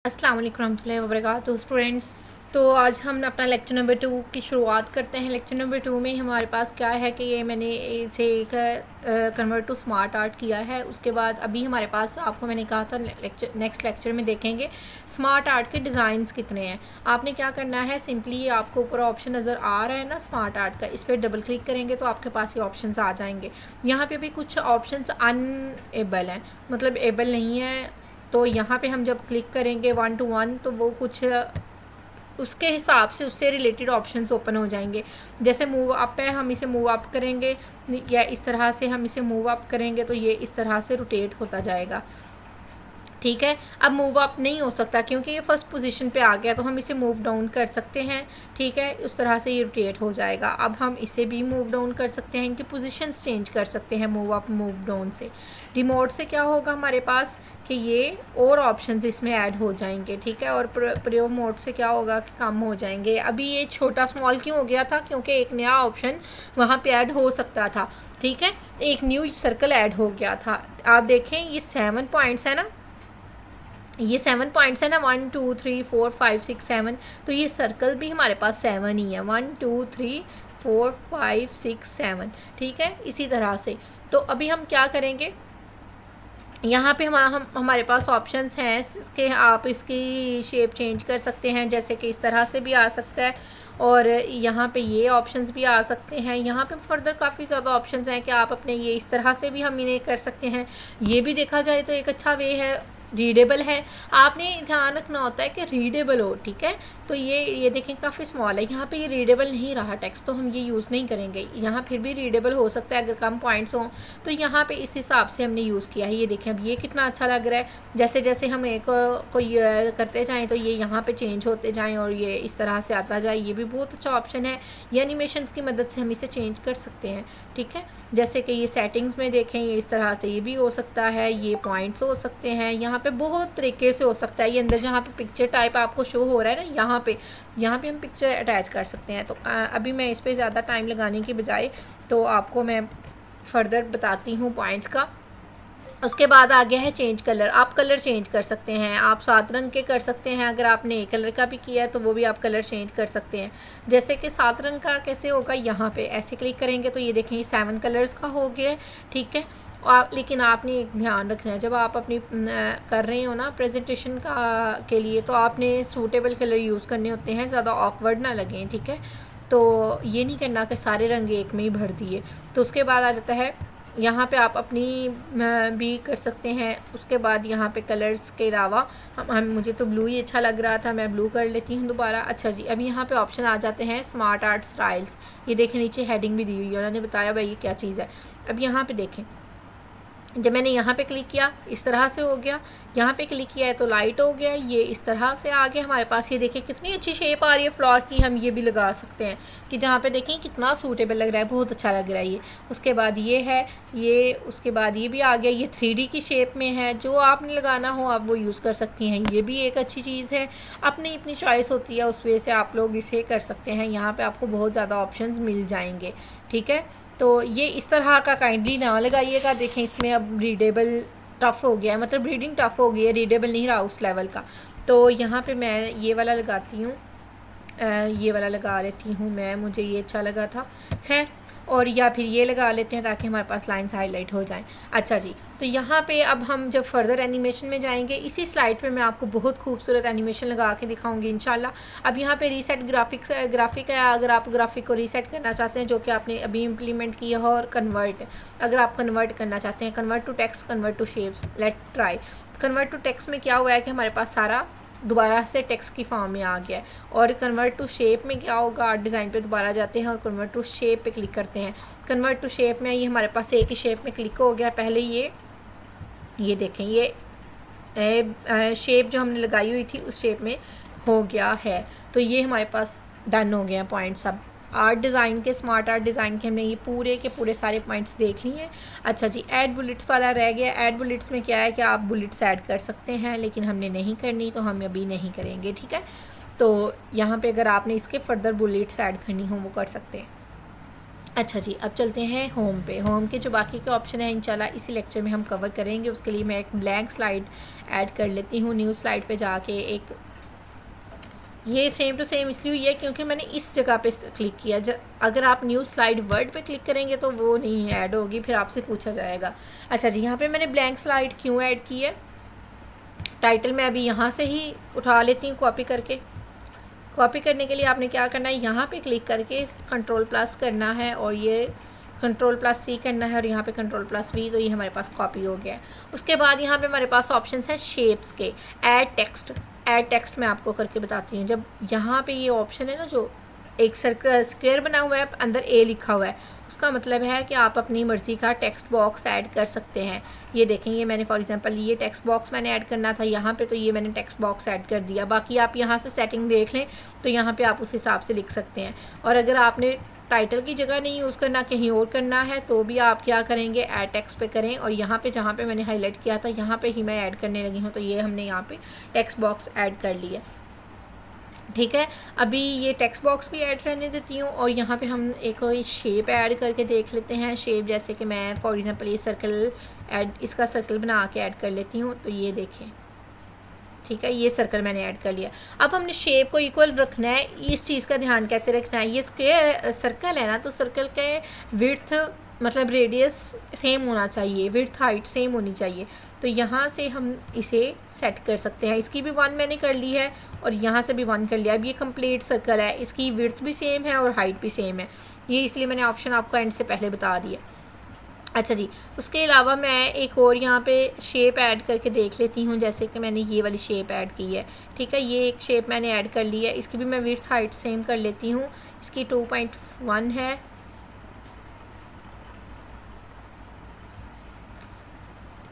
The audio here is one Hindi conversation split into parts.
अस्सलाम वालेकुम रहमतुल्लाहि व बरकातुहू स्टूडेंट्स। तो आज हम अपना लेक्चर नंबर 2 की शुरुआत करते हैं। लेक्चर नंबर 2 में हमारे पास क्या है कि ये मैंने इसे एक कन्वर्ट टू स्मार्ट आर्ट किया है। उसके बाद अभी हमारे पास आपको मैंने कहा था नेक्स्ट लेक्चर में देखेंगे स्मार्ट आर्ट के डिज़ाइंस कितने हैं। आपने क्या करना है, सिंपली आपको ऊपर ऑप्शन नज़र आ रहा है ना स्मार्ट आर्ट का, इस पर डबल क्लिक करेंगे तो आपके पास ये ऑप्शन आ जाएंगे। यहाँ पे भी कुछ ऑप्शन अनएबल हैं, मतलब एबल नहीं है। तो यहाँ पे हम जब क्लिक करेंगे 1 to 1 तो वो कुछ उसके हिसाब से उससे रिलेटेड ऑप्शंस ओपन हो जाएंगे। जैसे मूव अप है, हम इसे मूव अप करेंगे या इस तरह से हम इसे मूव अप करेंगे तो ये इस तरह से रोटेट होता जाएगा। ठीक है, अब मूव अप नहीं हो सकता क्योंकि ये फर्स्ट पोजीशन पे आ गया, तो हम इसे मूव डाउन कर सकते हैं। ठीक है, उस तरह से ये रोटेट हो जाएगा। अब हम इसे भी मूव डाउन कर सकते हैं, इनकी पोजीशंस चेंज कर सकते हैं मूव अप मूव डाउन से। रिमोट से क्या होगा हमारे पास कि ये और ऑप्शंस इसमें ऐड हो जाएंगे। ठीक है, और प्रयोग मोड से क्या होगा कि कम हो जाएंगे। अभी ये छोटा स्मॉल क्यों हो गया था, क्योंकि एक नया ऑप्शन वहाँ पे ऐड हो सकता था। ठीक है, एक न्यू सर्कल ऐड हो गया था। आप देखें ये 7 पॉइंट्स है ना, ये 7 पॉइंट्स है ना, 1 2 3 4 5 6 7, तो ये सर्कल भी हमारे पास 7 ही है, 1 2 3 4 5 6 7। ठीक है, इसी तरह से। तो अभी हम क्या करेंगे, यहाँ पे हमारे पास ऑप्शंस हैं कि आप इसकी शेप चेंज कर सकते हैं, जैसे कि इस तरह से भी आ सकता है और यहाँ पे ये ऑप्शंस भी आ सकते हैं। यहाँ पे फर्दर काफ़ी ज़्यादा ऑप्शंस हैं कि आप अपने ये इस तरह से भी हम इन्हें कर सकते हैं। ये भी देखा जाए तो एक अच्छा वे है, रीडेबल है। आपने ध्यान रखना होता है कि रीडेबल हो। ठीक है, तो ये देखें काफ़ी स्मॉल है, यहाँ पे ये रीडेबल नहीं रहा टेक्स्ट, तो हम ये यूज़ नहीं करेंगे। यहाँ फिर भी रीडेबल हो सकता है अगर कम पॉइंट्स हों, तो यहाँ पे इस हिसाब से हमने यूज़ किया है। ये देखें अब ये कितना अच्छा लग रहा है। जैसे जैसे हम एक कोई करते जाएँ तो ये यहाँ पे चेंज होते जाएँ और ये इस तरह से आता जाए। ये भी बहुत अच्छा ऑप्शन है, ये एनिमेशन की मदद से हम इसे चेंज कर सकते हैं। ठीक है, जैसे कि ये सेटिंग्स में देखें, ये इस तरह से ये भी हो सकता है, ये पॉइंट्स हो सकते हैं, यहाँ पे बहुत तरीके से हो सकता है। ये अंदर जहाँ पे पिक्चर टाइप आपको शो हो रहा है ना, यहाँ पे हम पिक्चर अटैच कर सकते हैं। तो अभी मैं इस पर ज़्यादा टाइम लगाने की बजाय तो आपको मैं फर्दर बताती हूँ पॉइंट्स का। उसके बाद आ गया है चेंज कलर। आप कलर चेंज कर सकते हैं, आप 7 रंग के कर सकते हैं। अगर आपने एक कलर का भी किया है तो वो भी आप कलर चेंज कर सकते हैं। जैसे कि 7 रंग का कैसे होगा, यहाँ पे ऐसे क्लिक करेंगे तो ये देखें 7 कलर्स का हो गया। ठीक है, लेकिन आपने एक ध्यान रखना है, जब आप अपनी कर रहे हो ना प्रेजेंटेशन का के लिए, तो आपने सूटेबल कलर यूज़ करने होते हैं, ज़्यादा ऑकवर्ड ना लगें। ठीक है, तो ये नहीं करना कि सारे रंग एक में ही भर दिए। तो उसके बाद आ जाता है यहाँ पे आप अपनी भी कर सकते हैं। उसके बाद यहाँ पे कलर्स के अलावा हम मुझे तो ब्लू ही अच्छा लग रहा था, मैं ब्लू कर लेती हूँ दोबारा। अच्छा जी, अभी यहाँ पे ऑप्शन आ जाते हैं स्मार्ट आर्ट स्टाइल्स। ये देखें नीचे हेडिंग भी दी हुई है, उन्होंने बताया भाई ये क्या चीज़ है। अब यहाँ पे देखें, जब मैंने यहाँ पे क्लिक किया इस तरह से हो गया, यहाँ पे क्लिक किया है तो लाइट हो गया, ये इस तरह से आ गया हमारे पास। ये देखिए कितनी अच्छी शेप आ रही है फ्लावर की। हम ये भी लगा सकते हैं कि जहाँ पे देखें कितना सूटेबल लग रहा है, बहुत अच्छा लग रहा है ये। उसके बाद ये है, ये उसके बाद ये भी आ गया, ये 3D की शेप में है। जो आपने लगाना हो आप वो यूज़ कर सकती हैं, ये भी एक अच्छी चीज़ है। अपनी अपनी चॉइस होती है, उस वजह से आप लोग इसे कर सकते हैं। यहाँ पर आपको बहुत ज़्यादा ऑप्शन मिल जाएंगे। ठीक है, तो ये इस तरह का काइंडली ना लगाइएगा। देखें इसमें अब रीडेबल टफ़ हो गया है, मतलब रीडिंग टफ़ हो गई है, रीडेबल नहीं रहा उस लेवल का। तो यहाँ पे मैं ये वाला लगाती हूँ, ये वाला लगा लेती हूँ मैं, मुझे ये अच्छा लगा था। खैर, और या फिर ये लगा लेते हैं ताकि हमारे पास लाइंस हाईलाइट हो जाएं। अच्छा जी, तो यहाँ पे अब हम जब फर्दर एनिमेशन में जाएंगे, इसी स्लाइड पे मैं आपको बहुत खूबसूरत एनिमेशन लगा के दिखाऊंगी इंशाल्लाह। अब यहाँ पे रीसेट ग्राफिक है। अगर आप ग्राफिक को रीसेट करना चाहते हैं, जो कि आपने अभी इम्प्लीमेंट किया हो, और कन्वर्ट, अगर आप कन्वर्ट करना चाहते हैं, convert to text, convert to shapes, let try. Convert to text में क्या हुआ है कि हमारे पास सारा दोबारा से टेक्स्ट की फॉर्म में आ गया है। और कन्वर्ट टू शेप में क्या होगा, आर्ट डिज़ाइन पे दोबारा जाते हैं और कन्वर्ट टू शेप पे क्लिक करते हैं। कन्वर्ट टू शेप में ये हमारे पास एक ही शेप में क्लिक हो गया। पहले ये देखें, ये शेप जो हमने लगाई हुई थी उस शेप में हो गया है। तो ये हमारे पास डन हो गया पॉइंट्स। अब आर्ट डिज़ाइन के, स्मार्ट आर्ट डिज़ाइन के हमने ये पूरे के पूरे सारे पॉइंट्स देख लिए हैं। अच्छा जी, ऐड बुलेट्स वाला रह गया। ऐड बुलेट्स में क्या है कि आप बुलेट्स ऐड कर सकते हैं, लेकिन हमने नहीं करनी तो हम अभी नहीं करेंगे। ठीक है, तो यहाँ पे अगर आपने इसके फर्दर बुलेट्स ऐड करनी हो वो कर सकते हैं। अच्छा जी, अब चलते हैं होम पे। होम के जो बाकी के ऑप्शन हैं इंशाल्लाह इसी लेक्चर में हम कवर करेंगे। उसके लिए मैं एक ब्लैंक स्लाइड ऐड कर लेती हूँ। न्यू स्लाइड पे जाके एक, ये सेम टू सेम इसलिए हुई है क्योंकि मैंने इस जगह पे क्लिक किया। अगर आप न्यू स्लाइड वर्ड पे क्लिक करेंगे तो वो नहीं ऐड होगी, फिर आपसे पूछा जाएगा। अच्छा जी, यहाँ पे मैंने ब्लैंक स्लाइड क्यों ऐड की है, टाइटल मैं अभी यहाँ से ही उठा लेती हूँ कॉपी करके। कॉपी करने के लिए आपने क्या करना है, यहाँ पे क्लिक करके कंट्रोल+ करना है और ये कंट्रोल+C करना है और यहाँ पे कंट्रोल+V, तो ये हमारे पास कॉपी हो गया है। उसके बाद यहाँ पे हमारे पास ऑप्शंस हैं शेप्स के। ऐड टेक्स्ट मैं आपको करके बताती हूँ। जब यहाँ पे ये ऑप्शन है ना, जो एक सर्कल स्क्वायर बना हुआ है, अंदर ए लिखा हुआ है, उसका मतलब है कि आप अपनी मर्ज़ी का टेक्स्ट बॉक्स ऐड कर सकते हैं। ये देखें, ये मैंने फॉर एग्जांपल ये टेक्स्ट बॉक्स मैंने ऐड करना था यहाँ पे, तो ये मैंने टेक्स्ट बॉक्स ऐड कर दिया। बाकी आप यहाँ से सेटिंग देख लें तो यहाँ पे आप उस हिसाब से लिख सकते हैं। और अगर आपने टाइटल की जगह नहीं यूज़ करना, कहीं और करना है, तो भी आप क्या करेंगे, ऐड टेक्स्ट पे करें और यहाँ पे जहाँ पे मैंने हाईलाइट किया था यहाँ पे ही मैं ऐड करने लगी हूँ। तो ये हमने यहाँ पे टेक्स्ट बॉक्स ऐड कर लिया। ठीक है, अभी ये टेक्स्ट बॉक्स भी ऐड करने देती हूँ और यहाँ पे हम एक और शेप ऐड करके देख लेते हैं। शेप जैसे कि मैं फॉर एग्जांपल ये सर्कल ऐड, इसका सर्कल बना के ऐड कर लेती हूँ। तो ये देखें, ठीक है, ये सर्कल मैंने ऐड कर लिया। अब हमने शेप को इक्वल रखना है। इस चीज़ का ध्यान कैसे रखना है, ये स्क्वायर सर्कल है ना, तो सर्कल के विड्थ मतलब रेडियस सेम होना चाहिए, विड्थ हाइट सेम होनी चाहिए। तो यहाँ से हम इसे सेट कर सकते हैं। इसकी भी 1 मैंने कर ली है और यहाँ से भी 1 कर लिया। अब ये कंप्लीट सर्कल है, इसकी विड्थ भी सेम है और हाइट भी सेम है। ये इसलिए मैंने ऑप्शन आपको एंड से पहले बता दिया। अच्छा जी, उसके अलावा मैं एक और यहाँ पे शेप ऐड करके देख लेती हूँ। जैसे कि मैंने ये वाली शेप ऐड की है, ठीक है, ये एक शेप मैंने ऐड कर ली है। इसकी भी मैं विड्थ हाइट सेम कर लेती हूँ। इसकी 2.1 है,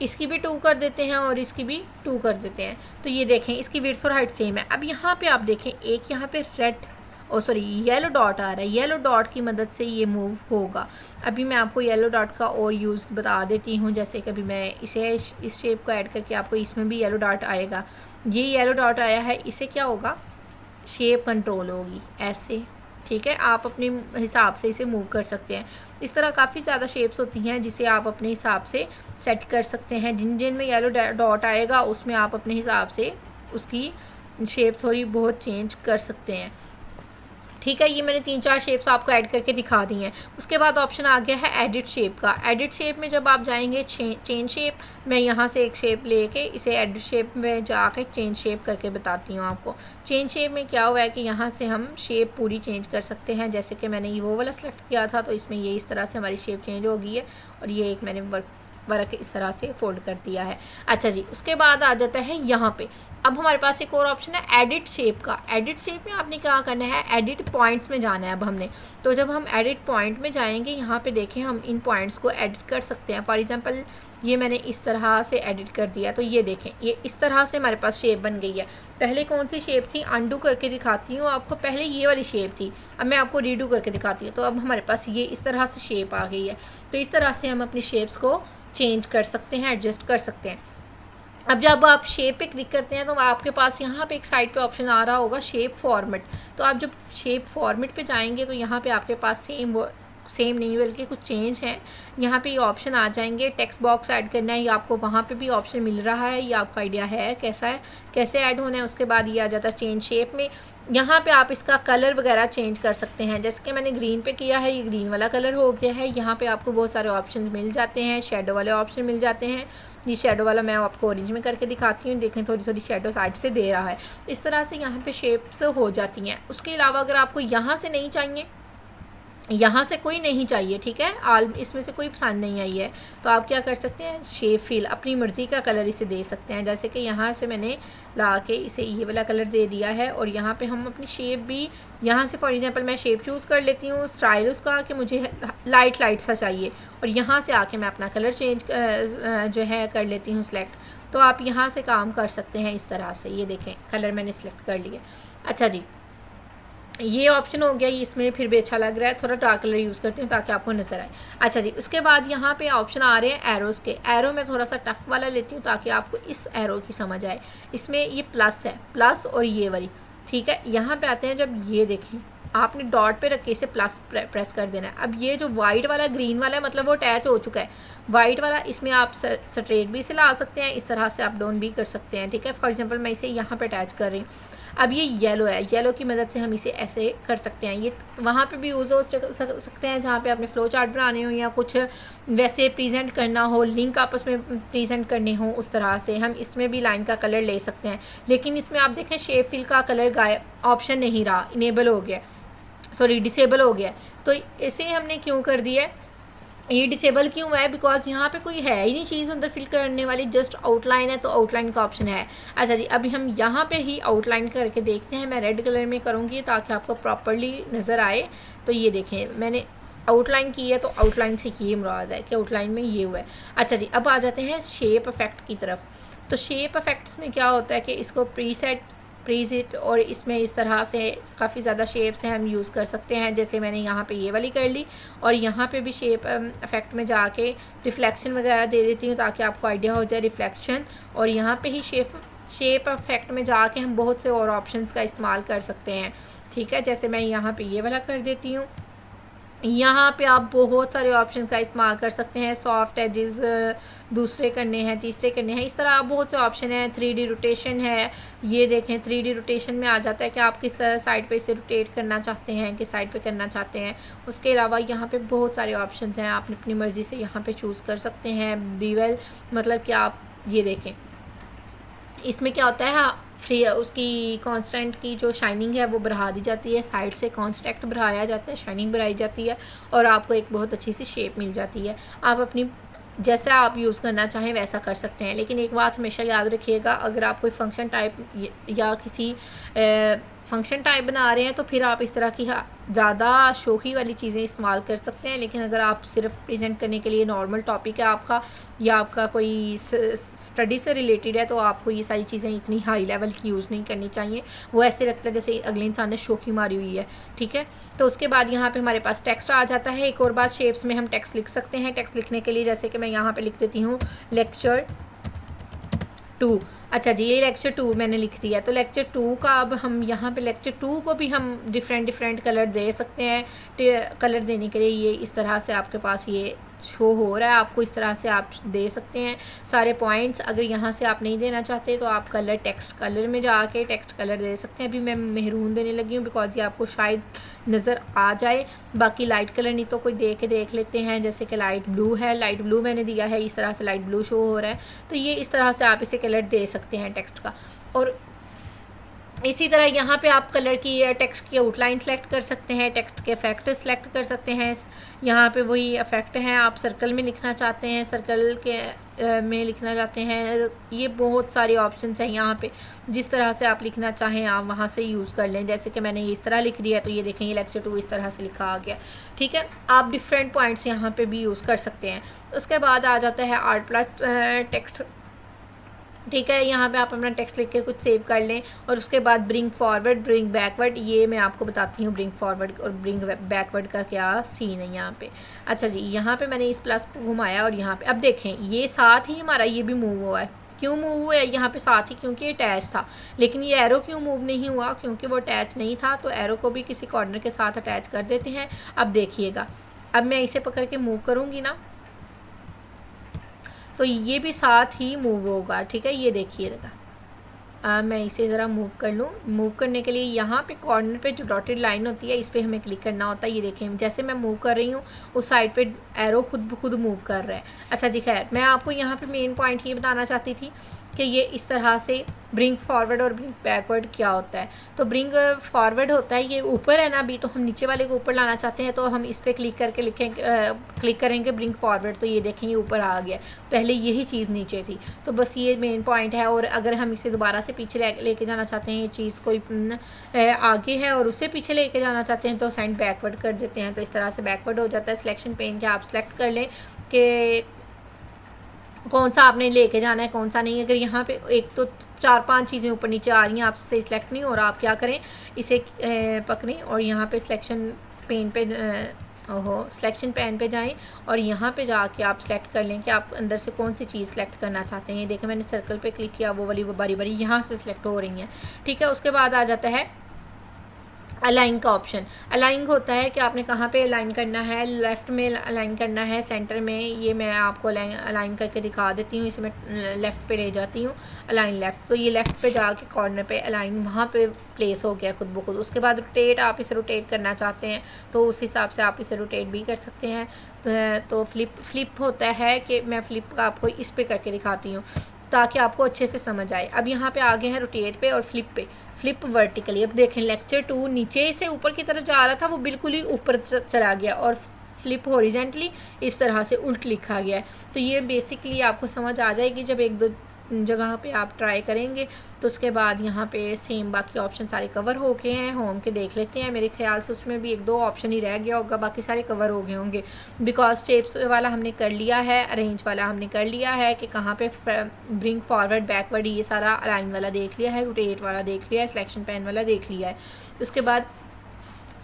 इसकी भी 2 कर देते हैं और इसकी भी 2 कर देते हैं। तो ये देखें, इसकी विड्थ और हाइट सेम है। अब यहाँ पे आप देखें, एक यहाँ पे रेड येलो डॉट आ रहा है। येलो डॉट की मदद से ये मूव होगा। अभी मैं आपको येलो डॉट का और यूज़ बता देती हूँ। जैसे कि अभी मैं इसे इस शेप को ऐड करके आपको, इसमें भी येलो डॉट आएगा। ये येलो डॉट आया है, इससे क्या होगा, शेप कंट्रोल होगी ऐसे। ठीक है, आप अपने हिसाब से इसे मूव कर सकते हैं। इस तरह काफ़ी ज़्यादा शेप्स होती हैं जिसे आप अपने हिसाब से सेट कर सकते हैं। जिन में येलो डॉट आएगा उसमें आप अपने हिसाब से उसकी शेप थोड़ी बहुत चेंज कर सकते हैं। ठीक है, ये मैंने 3-4 शेप्स आपको ऐड करके दिखा दी हैं। उसके बाद ऑप्शन आ गया है एडिट शेप का। एडिट शेप में जब आप जाएंगे, चेंज शेप, मैं यहाँ से एक शेप लेके इसे एडिट शेप में जाकर चेंज शेप करके बताती हूँ आपको। चेंज शेप में क्या हुआ है कि यहाँ से हम शेप पूरी चेंज कर सकते हैं। जैसे कि मैंने ये वो वाला सेलेक्ट किया था, तो इसमें ये इस तरह से हमारी शेप चेंज हो गई है और ये एक मैंने वर्क इस तरह से फोल्ड कर दिया है। अच्छा जी, उसके बाद आ जाता है यहाँ पे। अब हमारे पास एक और ऑप्शन है एडिट शेप का। एडिट शेप में आपने क्या करना है, एडिट पॉइंट्स में जाना है। अब हमने, तो जब हम एडिट पॉइंट में जाएंगे, यहाँ पे देखें हम इन पॉइंट्स को एडिट कर सकते हैं। फॉर एग्जांपल ये मैंने इस तरह से एडिट कर दिया, तो ये देखें, ये इस तरह से हमारे पास शेप बन गई है। पहले कौन सी शेप थी, अनडू करके दिखाती हूँ आपको। पहले ये वाली शेप थी, अब मैं आपको रीडू करके दिखाती हूँ। तो अब हमारे पास ये इस तरह से शेप आ गई है। तो इस तरह से हम अपनी शेप्स को चेंज कर सकते हैं, एडजस्ट कर सकते हैं। अब जब आप शेप पे क्लिक करते हैं तो आपके पास यहाँ पे एक साइड पे ऑप्शन आ रहा होगा शेप फॉर्मेट। तो आप जब शेप फॉर्मेट पे जाएंगे तो यहाँ पे आपके पास सेम नहीं बल्कि कुछ चेंज है। यहाँ पे ये ऑप्शन आ जाएंगे, टेक्स्ट बॉक्स ऐड करना है, ये आपको वहाँ पे भी ऑप्शन मिल रहा है। ये आपका आइडिया है कैसे ऐड होना है। उसके बाद ये आ जाता है चेंज शेप में। यहाँ पे आप इसका कलर वगैरह चेंज कर सकते हैं। जैसे कि मैंने ग्रीन पे किया है, ये ग्रीन वाला कलर हो गया है। यहाँ पे आपको बहुत सारे ऑप्शंस मिल जाते हैं, शेडो वाले ऑप्शन मिल जाते हैं। ये शेडो वाला मैं आपको ऑरेंज में करके दिखाती हूँ, देखें थोड़ी थोड़ी शेडो साइड से दे रहा है। इस तरह से यहाँ पे शेप्स हो जाती हैं। उसके अलावा अगर आपको यहाँ से नहीं चाहिए, यहाँ से कोई नहीं चाहिए, ठीक है, इसमें से कोई पसंद नहीं आई है, तो आप क्या कर सकते हैं, शेप फिल अपनी मर्ज़ी का कलर इसे दे सकते हैं। जैसे कि यहाँ से मैंने ला के इसे ये वाला कलर दे दिया है और यहाँ पे हम अपनी शेप भी यहाँ से फॉर एग्जांपल मैं शेप चूज़ कर लेती हूँ, स्टाइल उसका कि मुझे लाइट सा चाहिए और यहाँ से आके मैं अपना कलर चेंज जो है कर लेती हूँ सिलेक्ट। तो आप यहाँ से काम कर सकते हैं इस तरह से। ये देखें, कलर मैंने सिलेक्ट कर लिया। अच्छा जी, ये ऑप्शन हो गया, इसमें फिर भी अच्छा लग रहा है। थोड़ा डार्क कलर यूज़ करती हूँ ताकि आपको नजर आए। अच्छा जी, उसके बाद यहाँ पे ऑप्शन आ रहे हैं एरोज़ के। एरो में थोड़ा सा टफ वाला लेती हूँ ताकि आपको इस एरो की समझ आए। इसमें ये प्लस है, प्लस और ये वाली, ठीक है। यहाँ पे आते हैं, जब ये देखें आपने डॉट पे रख के इसे प्लस प्रेस कर देना है। अब ये जो वाइट वाला ग्रीन वाला है मतलब वो अटैच हो चुका है। वाइट वाला इसमें आप स्ट्रेट भी इसे ला सकते हैं, इस तरह से आप डाउन भी कर सकते हैं, ठीक है। फॉर एग्जांपल मैं इसे यहाँ पे अटैच कर रही हूँ। अब ये येलो है, येलो की मदद से हम इसे ऐसे कर सकते हैं। ये वहाँ पे भी यूज़ हो सकते हैं जहाँ पे आपने फ्लो चार्ट बनाने हो या कुछ वैसे प्रेजेंट करना हो, लिंक आपस में प्रेजेंट करने हो, उस तरह से हम इसमें भी लाइन का कलर ले सकते हैं। लेकिन इसमें आप देखें शेप फिल का कलर गायब ऑप्शन नहीं रहा, इनेबल हो गया, सॉरी डिसेबल हो गया। तो इसे हमने क्यों कर दिया है, ये डिसेबल क्यों है, बिकॉज यहाँ पे कोई है ही नहीं चीज़ अंदर फिल करने वाली, जस्ट आउटलाइन है, तो आउटलाइन का ऑप्शन है। अच्छा जी, अभी हम यहाँ पे ही आउटलाइन करके देखते हैं। मैं रेड कलर में करूँगी ताकि आपको प्रॉपरली नज़र आए। तो ये देखें मैंने आउटलाइन की है, तो आउटलाइन से ये मुराद है कि आउटलाइन में ये हुआ है। अच्छा जी, अब आ जाते हैं शेप इफेक्ट की तरफ। तो शेप इफेक्ट्स में क्या होता है कि इसको प्रीसेट और इसमें इस तरह से काफ़ी ज़्यादा शेप्स हैं हम यूज़ कर सकते हैं। जैसे मैंने यहाँ पे ये वाली कर ली और यहाँ पे भी शेप इफेक्ट में जाके रिफ्लेक्शन वगैरह दे देती हूँ ताकि आपको आइडिया हो जाए रिफ्लेक्शन। और यहाँ पे ही शेप इफेक्ट में जाके हम बहुत से और ऑप्शंस का इस्तेमाल कर सकते हैं, ठीक है। जैसे मैं यहाँ पे ये वाला कर देती हूँ। यहाँ पे आप बहुत सारे ऑप्शन का इस्तेमाल कर सकते हैं। सॉफ्ट एजेस दूसरे करने हैं, तीसरे करने हैं, इस तरह आप बहुत से ऑप्शन हैं। 3D रोटेशन है, ये देखें 3D रोटेशन में आ जाता है कि आप किस तरह साइड पे इसे रोटेट करना चाहते हैं, किस साइड पे करना चाहते हैं। उसके अलावा यहाँ पे बहुत सारे ऑप्शन हैं, आप अपनी मर्ज़ी से यहाँ पे चूज़ कर सकते हैं। बीवेल मतलब कि आप ये देखें इसमें क्या होता है, फ्री उसकी कांस्टेंट की जो शाइनिंग है वो बढ़ा दी जाती है, साइड से कांस्टेंट बढ़ाया जाता है, शाइनिंग बढ़ाई जाती है और आपको एक बहुत अच्छी सी शेप मिल जाती है। आप अपनी जैसा आप यूज़ करना चाहें वैसा कर सकते हैं। लेकिन एक बात हमेशा याद रखिएगा, अगर आप कोई फंक्शन टाइप या किसी फंक्शन टाइप बना रहे हैं तो फिर आप इस तरह की ज़्यादा शोखी वाली चीज़ें इस्तेमाल कर सकते हैं। लेकिन अगर आप सिर्फ प्रेजेंट करने के लिए नॉर्मल टॉपिक है आपका या आपका कोई स्टडी से रिलेटेड है, तो आपको ये सारी चीज़ें इतनी हाई लेवल की यूज़ नहीं करनी चाहिए। वो ऐसे लगता है जैसे अगले इंसान ने शोखी मारी हुई है, ठीक है। तो उसके बाद यहाँ पे हमारे पास टेक्स्ट आ जाता है। एक और बात, शेप्स में हम टेक्स्ट लिख सकते हैं। टेक्स्ट लिखने के लिए जैसे कि मैं यहाँ पर लिख देती हूँ लेक्चर 2। अच्छा जी, ये लेक्चर 2 मैंने लिख दिया। तो लेक्चर 2 का अब हम यहाँ पे लेक्चर 2 को भी हम डिफरेंट कलर दे सकते हैं। कलर देने के लिए ये इस तरह से आपके पास ये शो हो रहा है, आपको इस तरह से आप दे सकते हैं सारे पॉइंट्स। अगर यहाँ से आप नहीं देना चाहते तो आप कलर टेक्स्ट कलर में जाके टेक्स्ट कलर दे सकते हैं। अभी मैं मेहरून देने लगी हूँ बिकॉज ये आपको शायद नज़र आ जाए। बाकी लाइट कलर नहीं तो कोई देख लेते हैं, जैसे कि लाइट ब्लू है, लाइट ब्लू मैंने दिया है, इस तरह से लाइट ब्लू शो हो रहा है। तो ये इस तरह से आप इसे कलर दे सकते हैं टेक्स्ट का। और इसी तरह यहाँ पे आप कलर की टेक्स्ट की आउटलाइन सेलेक्ट कर सकते हैं, टेक्स्ट के इफेक्ट सेलेक्ट कर सकते हैं। यहाँ पे वही इफेक्ट हैं, आप सर्कल में लिखना चाहते हैं, सर्कल के में लिखना चाहते हैं, ये बहुत सारे ऑप्शंस हैं यहाँ पे। जिस तरह से आप लिखना चाहें आप वहाँ से यूज़ कर लें। जैसे कि मैंने ये इस तरह लिख दिया तो ये देखें ये लेक्चर 2 इस तरह से लिखा आ गया, ठीक है। आप डिफरेंट पॉइंट्स यहाँ पे भी यूज़ कर सकते हैं। उसके बाद आ जाता है आर्ट प्लस टेक्स्ट, ठीक है। यहाँ पे आप अपना टेक्स्ट लिख के कुछ सेव कर लें। और उसके बाद ब्रिंग फॉरवर्ड, ब्रिंग बैकवर्ड, ये मैं आपको बताती हूँ ब्रिंग फॉरवर्ड और ब्रिंग बैकवर्ड का क्या सीन है यहाँ पे। अच्छा जी, यहाँ पे मैंने इस प्लस को घुमाया और यहाँ पे अब देखें ये साथ ही हमारा ये भी मूव हुआ है। क्यों मूव हुआ है यहाँ पे साथ ही, क्योंकि ये अटैच था। लेकिन ये एरो क्यों मूव नहीं हुआ, क्योंकि वो अटैच नहीं था। तो एरो को भी किसी कॉर्नर के साथ अटैच कर देते हैं। अब देखिएगा, अब मैं इसे पकड़ के मूव करूँगी ना तो ये भी साथ ही मूव होगा, ठीक है। ये देखिएगा, मैं इसे ज़रा मूव कर लूँ। मूव करने के लिए यहाँ पे कॉर्नर पे जो डॉटेड लाइन होती है इस पर हमें क्लिक करना होता है। ये देखें जैसे मैं मूव कर रही हूँ उस साइड पे एरो खुद मूव कर रहा है। अच्छा जी, खैर मैं आपको यहाँ पे मेन पॉइंट ये बताना चाहती थी कि ये इस तरह से ब्रिंग फॉरवर्ड और ब्रिंग बैकवर्ड क्या होता है। तो ब्रिंग फॉरवर्ड होता है, ये ऊपर है ना अभी, तो हम नीचे वाले को ऊपर लाना चाहते हैं तो हम इस पर क्लिक करके क्लिक करेंगे ब्रिंग फॉरवर्ड, तो ये देखें ये ऊपर आ गया। पहले यही चीज़ नीचे थी। तो बस ये मेन पॉइंट है। और अगर हम इसे दोबारा से पीछे लेके जाना चाहते हैं, ये चीज़ कोई आगे है और उससे पीछे लेके जाना चाहते हैं तो साइन बैकवर्ड कर देते हैं, तो इस तरह से बैकवर्ड हो जाता है। सिलेक्शन पेन के आप सेलेक्ट कर लें कि कौन सा आपने लेके जाना है कौन सा नहीं। अगर यहाँ पे एक तो 4-5 चीज़ें ऊपर नीचे आ रही हैं, आपसे सिलेक्ट नहीं हो रहा, आप क्या करें इसे पकड़ें और यहाँ पे सिलेक्शन पेन पे सिलेक्शन पेन पे जाएं और यहाँ पे जाके आप सेलेक्ट कर लें कि आप अंदर से कौन सी चीज़ सेलेक्ट करना चाहते हैं। ये देखें मैंने सर्कल पे क्लिक किया, वो वाली वो बारी बारी यहाँ से सिलेक्ट हो रही हैं, ठीक है। उसके बाद आ जाता है अलाइन का ऑप्शन, अलाइन होता है कि आपने कहाँ पे अलाइन करना है, लेफ़्ट में अलाइन करना है, सेंटर में। ये मैं आपको अलाइन करके दिखा देती हूँ। इसे मैं लेफ़्ट पे ले जाती हूँ, अलाइन लेफ़्ट। तो ये लेफ़्ट पे जाके कॉर्नर पे अलाइन वहाँ पे प्लेस हो गया खुद ब खुद। उसके बाद रोटेट, आप इसे रोटेट करना चाहते हैं तो उस हिसाब से आप इसे रोटेट भी कर सकते हैं। तो फ्लिप होता है कि मैं फ्लिप आपको इस पे करके दिखाती हूँ ताकि आपको अच्छे से समझ आए। अब यहाँ पे आगे हैं रोटेट पे और फ्लिप पे। फ्लिप वर्टिकली, अब देखें लेक्चर 2 नीचे से ऊपर की तरफ जा रहा था, वो बिल्कुल ही ऊपर चला गया, और फ्लिप हॉरिजेंटली इस तरह से उल्ट लिखा गया है। तो ये बेसिकली आपको समझ आ जाएगी जब एक दो जगह पे आप ट्राई करेंगे। तो उसके बाद यहाँ पे सेम बाकी ऑप्शन सारे कवर हो गए हैं। होम के देख लेते हैं, मेरे ख्याल से उसमें भी एक दो ऑप्शन ही रह गया होगा, बाकी सारे कवर हो गए होंगे। बिकॉज स्टेप्स वाला हमने कर लिया है, अरेंज वाला हमने कर लिया है कि कहाँ पे ब्रिंग फॉरवर्ड बैकवर्ड, ये सारा अलाइन वाला देख लिया है, रोटेट वाला देख लिया है, सिलेक्शन पेन वाला देख लिया है। उसके बाद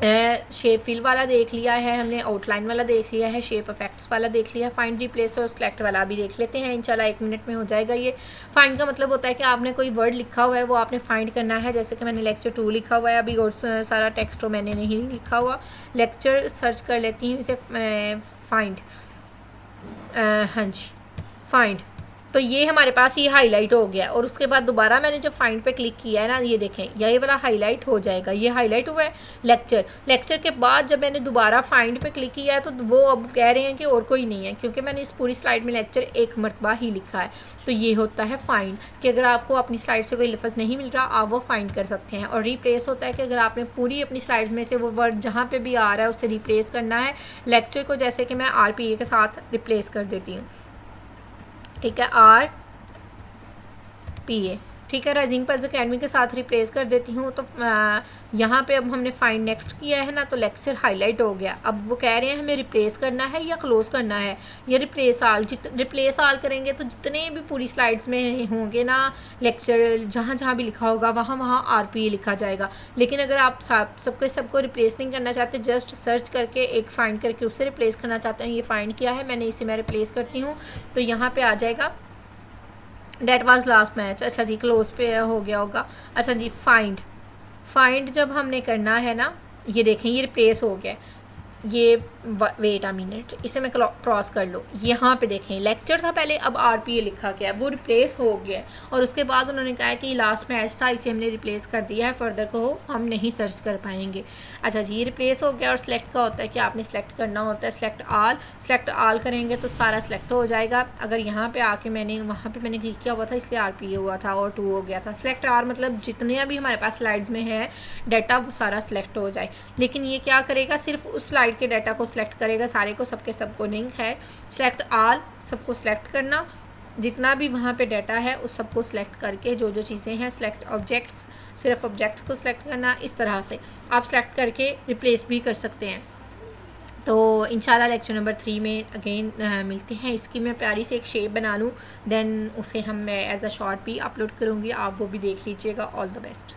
शेप फिल वाला देख लिया है हमने, आउटलाइन वाला देख लिया है, शेप इफेक्ट्स वाला देख लिया है, फाइंड रिप्लेस और सेलेक्ट वाला भी देख लेते हैं। इंशाल्लाह 1 मिनट में हो जाएगा ये। फाइंड का मतलब होता है कि आपने कोई वर्ड लिखा हुआ है वो आपने फाइंड करना है। जैसे कि मैंने लेक्चर 2 लिखा हुआ है, अभी और सारा टेक्स्ट तो मैंने नहीं लिखा हुआ। लेक्चर सर्च कर लेती हूँ इसे, फाइंड, हाँ जी फाइंड। तो ये हमारे पास ये हाईलाइट हो गया, और उसके बाद दोबारा मैंने जब फाइंड पे क्लिक किया है ना, ये देखें ये वाला हाईलाइट हो जाएगा, ये हाईलाइट हुआ है लेक्चर के बाद जब मैंने दोबारा फाइंड पे क्लिक किया है तो वो अब कह रहे हैं कि और कोई नहीं है, क्योंकि मैंने इस पूरी स्लाइड में लेक्चर एक मरतबा ही लिखा है। तो ये होता है फाइंड, कि अगर आपको अपनी स्लाइड से कोई लफ्ज़ नहीं मिल रहा आप वो फाइंड कर सकते हैं। और रिप्लेस होता है कि अगर आपने पूरी अपनी स्लाइड में से वो वर्ड जहाँ पर भी आ रहा है उससे रिप्लेस करना है लेक्चर को। जैसे कि मैं RPA के साथ रिप्लेस कर देती हूँ, ठीक है, RPA, ठीक है, राइजिंग पल्स अकेडमी के साथ रिप्लेस कर देती हूँ। तो यहाँ पे अब हमने फाइंड नेक्स्ट किया है ना, तो लेक्चर हाईलाइट हो गया। अब वो कह रहे हैं हमें रिप्लेस करना है या क्लोज करना है या रिप्लेस आल। रिप्लेस आल करेंगे तो जितने भी पूरी स्लाइड्स में होंगे ना लेक्चर, जहाँ जहाँ भी लिखा होगा वहाँ वहाँ RPA लिखा जाएगा। लेकिन अगर आप सबको रिप्लेस नहीं करना चाहते, जस्ट सर्च करके एक फाइंड करके उससे रिप्लेस करना चाहते हैं, ये फाइंड किया है मैंने, इसे मैं रिप्लेस करती हूँ। तो यहाँ पर आ जाएगा डेट वाज लास्ट मैच। अच्छा जी, क्लोज पे हो गया होगा। अच्छा जी, फाइंड जब हमने करना है ना, ये देखें ये रिप्लेस हो गया, ये वेट अ मिनट, इसे मैं क्रॉस कर लो। यहाँ पे देखें लेक्चर था पहले, अब RPA लिखा गया, वो रिप्लेस हो गया। और उसके बाद उन्होंने कहा कि लास्ट मैच था, इसे हमने रिप्लेस कर दिया है, फर्दर को हम नहीं सर्च कर पाएंगे। अच्छा जी, ये रिप्लेस हो गया। और सिलेक्ट का होता है कि आपने सेलेक्ट करना होता है, सेलेक्ट आल करेंगे तो सारा सेलेक्ट हो जाएगा। अगर यहाँ पे आके मैंने वहाँ पे मैंने क्लिक किया हुआ था इसलिए RPA हुआ था और 2 हो गया था। सेलेक्ट आर मतलब जितने भी हमारे पास स्लाइड्स में है डाटा वो सारा सेलेक्ट हो जाए। लेकिन ये क्या करेगा, सिर्फ उस स्लाइड के डाटा को सिलेक्ट करेगा, सारे को सबको नहीं है। सेलेक्ट आल, सबको सिलेक्ट करना, जितना भी वहाँ पे डाटा है उस सबको सिलेक्ट करके जो जो चीज़ें हैं। सेलेक्ट ऑब्जेक्ट्स, सिर्फ ऑब्जेक्ट्स को सिलेक्ट करना। इस तरह से आप सेलेक्ट करके रिप्लेस भी कर सकते हैं। तो इंशाल्लाह लेक्चर नंबर 3 में अगेन मिलते हैं। इसकी मैं प्यारी से एक शेप बना लूँ, देन उसे हम मैं एज अ शॉर्ट भी अपलोड करूँगी, आप वो भी देख लीजिएगा। All the best.